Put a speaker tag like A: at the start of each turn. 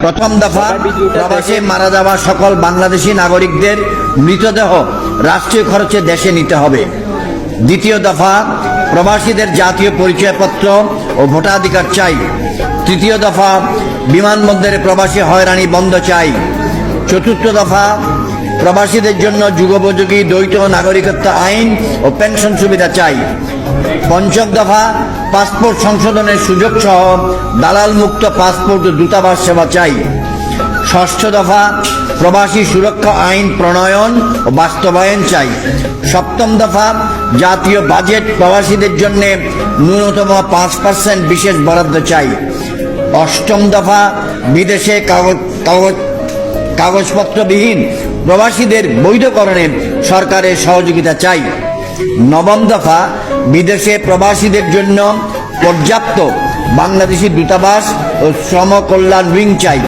A: প্রথম দফা, প্রবাসে মারা যাওয়া সকল বাংলাদেশি নাগরিকদের মৃতদেহ রাষ্ট্রীয় খরচে দেশে নিতে হবে। দ্বিতীয় দফা, প্রবাসীদের জাতীয় পরিচয়পত্র ও ভোটাধিকার চাই। তৃতীয় দফা, বিমানবন্দরে প্রবাসী হয়রানি বন্ধ চাই। চতুর্থ দফা, প্রবাসীদের জন্য যুগোপযোগী দ্বৈত নাগরিকত্ব আইন ও পেনশন সুবিধা চাই। পঞ্চম দফা, পাসপোর্ট সংশোধনের সুযোগ সহ দালাল মুক্ত পাসপোর্ট ও দূতাবাস সেবা চাই। ষষ্ঠ দফা, প্রবাসী সুরক্ষা আইন প্রণয়ন ও বাস্তবায়ন চাই। সপ্তম দফা, জাতীয় বাজেট প্রবাসীদের জন্য ন্যূনতম 5% বিশেষ বরাদ্দ চাই। অষ্টম দফা, বিদেশে কাগজপত্রবিহীন প্রবাসীদের বৈধকরণে সরকারের সহযোগিতা চাই। নবম দফা, বিদেশে প্রবাসীদের জন্য পর্যাপ্ত বাংলাদেশি দূতাবাস ও শ্রম কল্যাণ উইং চাই।